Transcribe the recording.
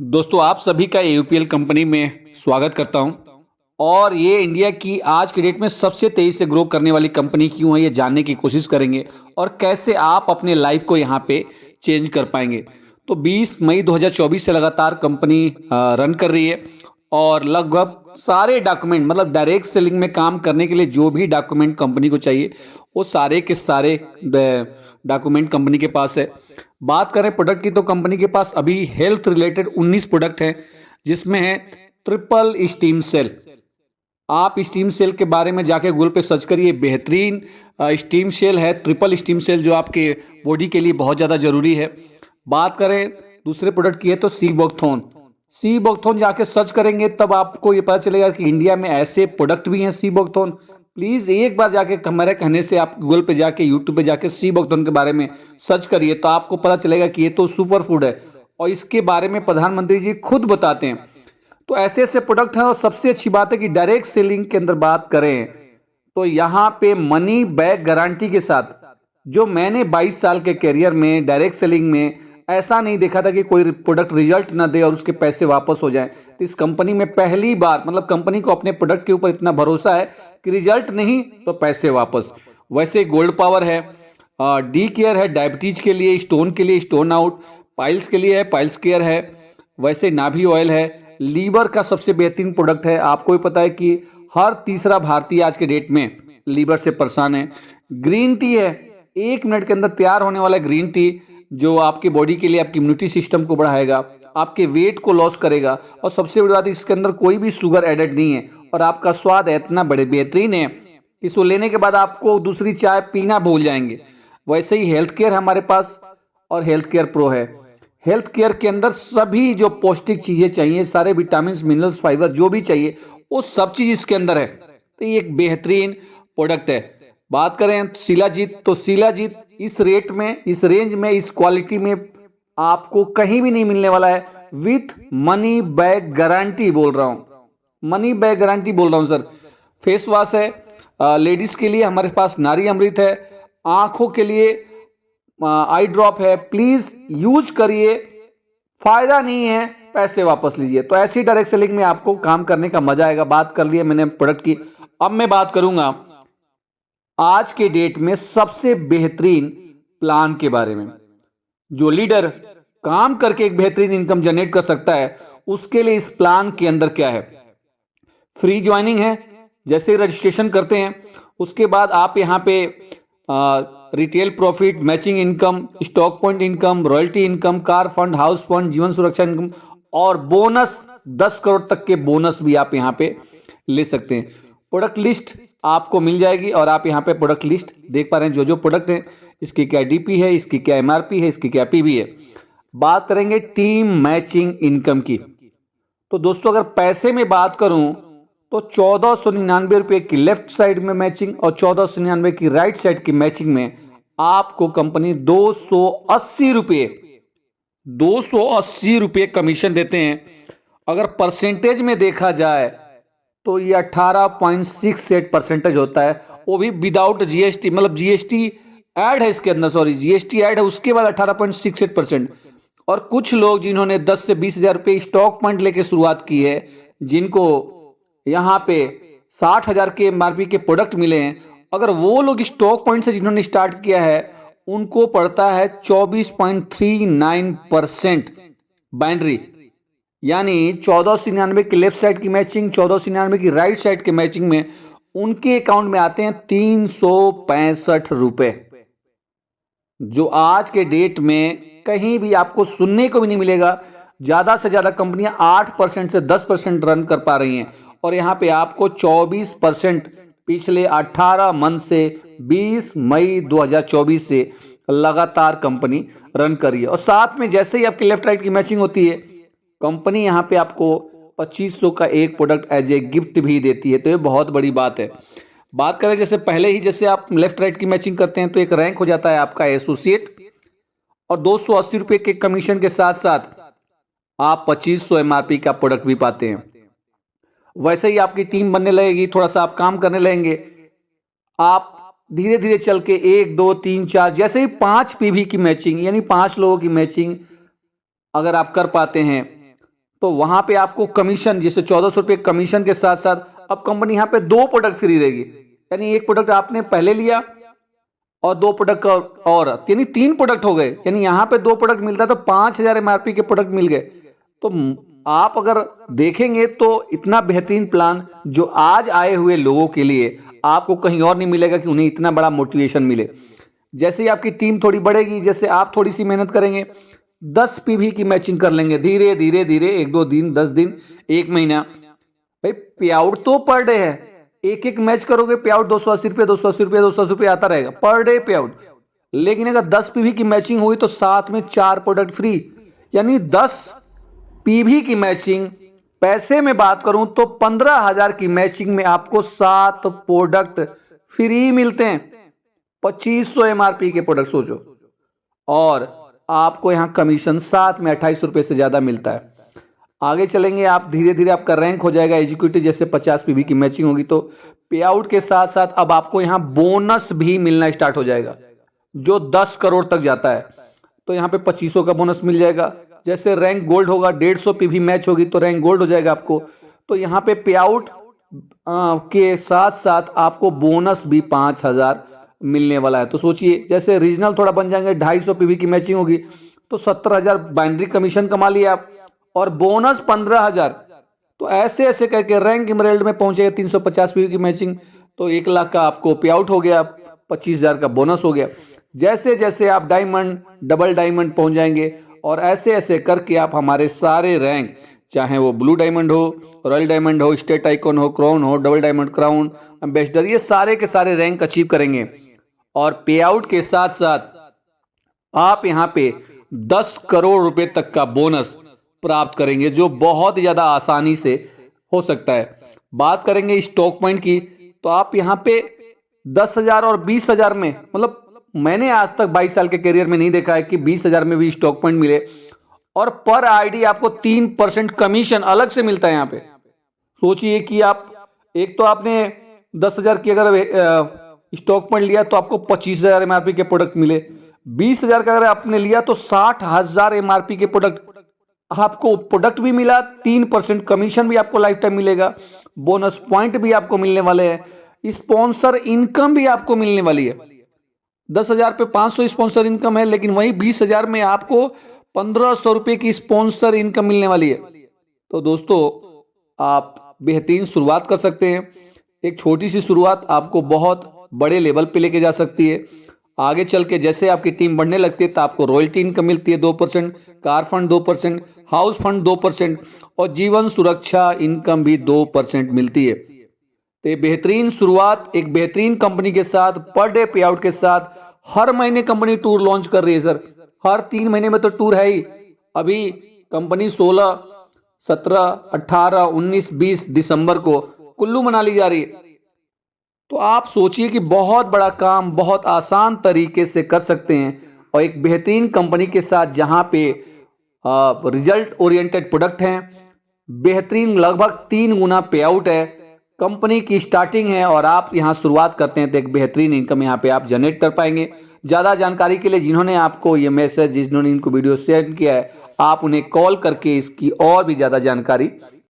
दोस्तों आप सभी का यूपीएल कंपनी में स्वागत करता हूं। और ये इंडिया की आज की डेट में सबसे तेजी से ग्रो करने वाली कंपनी क्यों है ये जानने की कोशिश करेंगे और कैसे आप अपने लाइफ को यहाँ पे चेंज कर पाएंगे। तो 20 मई 2024 से लगातार कंपनी रन कर रही है और लगभग सारे डॉक्यूमेंट मतलब डायरेक्ट सेलिंग में काम करने के लिए जो भी डॉक्यूमेंट कंपनी को चाहिए वो सारे के सारे डॉक्यूमेंट कंपनी के पास है। बात करें प्रोडक्ट की तो कंपनी के पास अभी हेल्थ रिलेटेड 19 प्रोडक्ट हैं, जिसमें है ट्रिपल स्टीम सेल। आप स्टीम सेल के बारे में जाके गूगल पे सर्च करिए, बेहतरीन स्टीम सेल है ट्रिपल स्टीम सेल जो आपके बॉडी के लिए बहुत ज़्यादा जरूरी है। बात करें दूसरे प्रोडक्ट की है तो सी बॉक्थोन जाके सर्च करेंगे तब आपको ये पता चलेगा कि इंडिया में ऐसे प्रोडक्ट भी हैं सी बॉक्थोन। प्लीज एक बार जाके मेरे कहने से आप गूगल पे जाके यूट्यूब पे जाके सी बॉक्थोन के बारे में सर्च करिए तो आपको पता चलेगा कि ये तो सुपर फूड है और इसके बारे में प्रधानमंत्री जी खुद बताते हैं। तो ऐसे ऐसे प्रोडक्ट हैं और सबसे अच्छी बात है कि डायरेक्ट सेलिंग के अंदर बात करें तो यहाँ पे मनी बैक गारंटी के साथ, जो मैंने 22 साल के करियर में डायरेक्ट सेलिंग में ऐसा नहीं देखा था कि कोई प्रोडक्ट रिजल्ट ना दे और उसके पैसे वापस हो जाएं। तो इस कंपनी में पहली बार मतलब कंपनी को अपने प्रोडक्ट के ऊपर इतना भरोसा है कि रिजल्ट नहीं तो पैसे वापस। वैसे गोल्ड पावर है, डी केयर है डायबिटीज के लिए, स्टोन के लिए स्टोन आउट, पाइल्स के लिए है पाइल्स केयर है, वैसे नाभि ऑयल है, लीवर का सबसे बेहतरीन प्रोडक्ट है। आपको भी पता है कि हर तीसरा भारतीय आज के डेट में लीवर से परेशान है। ग्रीन टी है, 1 मिनट के अंदर तैयार होने वाला ग्रीन टी जो आपकी बॉडी के लिए आपकी इम्यूनिटी सिस्टम को बढ़ाएगा, आपके वेट को लॉस करेगा और सबसे बड़ी बात इसके अंदर कोई भी शुगर एडेड नहीं है और आपका स्वाद इतना बड़े बेहतरीन है कि इसको लेने के बाद आपको दूसरी चाय पीना भूल जाएंगे। वैसे ही हेल्थ केयर हमारे पास और हेल्थ केयर प्रो है। हेल्थ केयर के अंदर सभी जो पौष्टिक चीजें चाहिए, सारे विटामिन मिनरल्स फाइबर जो भी चाहिए वो सब चीज इसके अंदर है। तो ये एक बेहतरीन प्रोडक्ट है। बात करें शिलाजीत तो शिलाजीत इस रेट में, इस रेंज में, इस क्वालिटी में आपको कहीं भी नहीं मिलने वाला है। विथ मनी बैक गारंटी बोल रहा हूं, मनी बैक गारंटी बोल रहा हूं सर। फेस वॉश है लेडीज के लिए, हमारे पास नारी अमृत है, आंखों के लिए आई ड्रॉप है। प्लीज यूज करिए, फायदा नहीं है पैसे वापस लीजिए। तो ऐसी डायरेक्ट सेलिंग में आपको काम करने का मजा आएगा। बात कर लिए मैंने प्रोडक्ट की, अब मैं बात करूंगा आज के डेट में सबसे बेहतरीन प्लान के बारे में। जो लीडर काम करके एक बेहतरीन इनकम जनरेट कर सकता है उसके लिए इस प्लान के अंदर क्या है। फ्री ज्वाइनिंग है, जैसे रजिस्ट्रेशन करते हैं उसके बाद आप यहां पे retail profit, matching income, stock point income, royalty income, car fund, house fund, जीवन सुरक्षा इनकम और बोनस 10 करोड़ तक के बोनस भी आप यहां पे ले सकते हैं। प्रोडक्ट लिस्ट आपको मिल जाएगी और आप यहाँ पे प्रोडक्ट लिस्ट देख पा रहे हैं, जो जो प्रोडक्ट है इसकी क्या डीपी है, इसकी क्या एमआरपी है, इसकी क्या पीवी है। बात करेंगे टीम मैचिंग इनकम की तो दोस्तों अगर पैसे में बात करूं तो 1499 की लेफ्ट साइड में मैचिंग और 1499 की राइट साइड की मैचिंग में आपको कंपनी 280 रुपये कमीशन देते हैं। अगर परसेंटेज में देखा जाए तो ये 18.68% होता है, वो भी विदाउट जीएसटी, मतलब जीएसटी ऐड है इसके अंदर, सॉरी जीएसटी ऐड है उसके बाद 18.68%। और कुछ लोग जिन्होंने 10 से 20 हजार रुपये स्टॉक पॉइंट लेके शुरुआत की है, जिनको यहाँ पे 60,000 के एमआरपी के प्रोडक्ट मिले हैं, अगर वो लोग स्टॉक पॉइंट से जिन्होंने स्टार्ट किया है उनको पड़ता है 24.39% बाइनरी, यानी 1499 की लेफ्ट साइड की मैचिंग, 1499 की राइट साइड की मैचिंग में उनके अकाउंट में आते हैं 365 रुपए, जो आज के डेट में कहीं भी आपको सुनने को भी नहीं मिलेगा। ज्यादा से ज्यादा कंपनियां 8% से 10% रन कर पा रही हैं और यहां पे आपको 24% पिछले 18 मंथ से 20 मई 2024 से लगातार कंपनी रन कर रही है। और साथ में जैसे ही आपकी लेफ्ट राइट की मैचिंग होती है कंपनी यहाँ पे आपको 2500 का एक प्रोडक्ट एज ए गिफ्ट भी देती है, तो ये बहुत बड़ी बात है। बात करें जैसे पहले ही जैसे आप लेफ्ट राइट की मैचिंग करते हैं तो एक रैंक हो जाता है आपका एसोसिएट और 280 रुपये के कमीशन के साथ साथ आप 2500 एमआरपी का प्रोडक्ट भी पाते हैं। वैसे ही आपकी टीम बनने लगेगी, थोड़ा सा आप काम करने लगेंगे, आप धीरे धीरे चल के 1 2 3 4 जैसे ही 5 पीवी की मैचिंग यानी 5 लोगों की मैचिंग अगर आप कर पाते हैं तो वहां पे आपको कमीशन, जैसे 1400 रुपये कमीशन के साथ साथ अब कंपनी यहाँ पे 2 प्रोडक्ट फ्री रहेगी। यानी एक प्रोडक्ट आपने पहले लिया और 2 प्रोडक्ट और यानी 3 प्रोडक्ट हो गए। यानी यहाँ पे 2 प्रोडक्ट मिलता है तो 5000 MRP के प्रोडक्ट मिल गए। तो आप अगर देखेंगे तो इतना बेहतरीन प्लान जो आज आए हुए लोगों के लिए आपको कहीं और नहीं मिलेगा कि उन्हें इतना बड़ा मोटिवेशन मिले। जैसे ही आपकी टीम थोड़ी बढ़ेगी, जैसे आप थोड़ी सी मेहनत करेंगे, 10 पीवी की मैचिंग कर लेंगे धीरे धीरे धीरे, 1-2 दिन, 10 दिन, 1 महीना। भाई पे आउट तो पर डे है, एक एक मैच करोगे पे आउट 280 रुपये 280 रुपये 280 रुपये आता रहेगा पर डे पे आउट। लेकिन अगर 10 पीवी की मैचिंग हुई तो साथ में 4 प्रोडक्ट फ्री। यानी 10 पीवी की मैचिंग, पैसे में बात करूं तो 15,000 की मैचिंग में आपको 7 प्रोडक्ट फ्री मिलते हैं। 2500 MRP के प्रोडक्ट सोचो, और आपको यहां कमीशन साथ में 28 रुपये से ज्यादा मिलता है। आगे चलेंगे आप, धीरे धीरे आपका रैंक हो जाएगा एग्जीक्यूटिव, जैसे 50 पीवी की मैचिंग होगी तो पे आउट के साथ साथ अब आपको यहां बोनस भी मिलना स्टार्ट हो जाएगा जो 10 करोड़ तक जाता है। तो यहां पे 2500 का बोनस मिल जाएगा। जैसे रैंक गोल्ड होगा, 150 पीवी मैच होगी तो रैंक गोल्ड हो जाएगा आपको। तो यहां पे आउट के साथ साथ आपको बोनस भी 5000 मिलने वाला है। तो सोचिए, जैसे रीजनल थोड़ा बन जाएंगे, 250 पीवी की मैचिंग होगी तो 17,000 बाइनरी कमीशन कमा लिया आप, और बोनस 15,000। तो ऐसे ऐसे करके रैंक इमराल्ड में पहुंचेगा 350 पीवी की मैचिंग तो 1 लाख का आपको पे आउट हो गया, 25,000 का बोनस हो गया। जैसे जैसे आप डायमंड, डबल डायमंड पहुंच जाएंगे, और ऐसे ऐसे करके आप हमारे सारे रैंक, चाहे वो ब्लू डायमंड हो, रॉयल डायमंड हो, स्टेट आइकॉन हो, क्राउन हो, डबल डायमंड, क्राउन, एम्बेसडर, ये सारे के सारे रैंक अचीव करेंगे। और पे आउट के साथ साथ आप यहां पे 10 करोड़ रुपए तक का बोनस प्राप्त करेंगे, जो बहुत ज्यादा आसानी से हो सकता है। बात करेंगे स्टॉक पॉइंट की, तो आप यहां पे 10,000 और 20,000 में, मतलब मैंने आज तक 22 साल के करियर में नहीं देखा है कि 20,000 में भी स्टॉक पॉइंट मिले। और पर आईडी आपको 3% कमीशन अलग से मिलता है। यहां पे सोचिए कि आप, एक तो आपने 10,000 की अगर स्टॉक पॉइंट लिया तो आपको 25,000 MRP के प्रोडक्ट मिले। 20,000 का अगर आपने लिया तो 60,000 MRP के प्रोडक्ट आपको, प्रोडक्ट भी मिला, 3% कमीशन भी आपको लाइफ टाइम मिलेगा, बोनस पॉइंट भी आपको मिलने वाले हैं, स्पॉन्सर इनकम भी आपको मिलने वाली है। 10,000 पे 500 स्पॉन्सर इनकम है, लेकिन वही 20,000 में आपको 1,500 रुपए की स्पॉन्सर इनकम मिलने वाली है। तो दोस्तों, आप बेहतरीन शुरुआत कर सकते हैं। एक छोटी सी शुरुआत आपको बहुत बड़े लेवल पे लेके जा सकती है। आगे चल के जैसे आपकी टीम बढ़ने लगती है तो आपको रॉयल्टी इनकम मिलती है 2%, कार फंड 2%, हाउस फंड 2%, और जीवन सुरक्षा इनकम भी 2% मिलती है। तो ये बेहतरीन शुरुआत एक बेहतरीन कंपनी के साथ, पर डे पे आउट के साथ, हर महीने कंपनी टूर लॉन्च कर रही है सर। हर 3 महीने में तो टूर है ही। अभी कंपनी 16, 17, 18, 19, 20 दिसंबर को कुल्लू मनाली जा रही है। तो आप सोचिए कि बहुत बड़ा काम बहुत आसान तरीके से कर सकते हैं, और एक बेहतरीन कंपनी के साथ जहां पे रिजल्ट ओरिएंटेड प्रोडक्ट हैं, बेहतरीन लगभग 3 गुना पे आउट है, कंपनी की स्टार्टिंग है, और आप यहां शुरुआत करते हैं तो एक बेहतरीन इनकम यहां पे आप जनरेट कर पाएंगे। ज़्यादा जानकारी के लिए जिन्होंने आपको ये मैसेज, जिन्होंने इनको वीडियो शेयर किया है, आप उन्हें कॉल करके इसकी और भी ज़्यादा जानकारी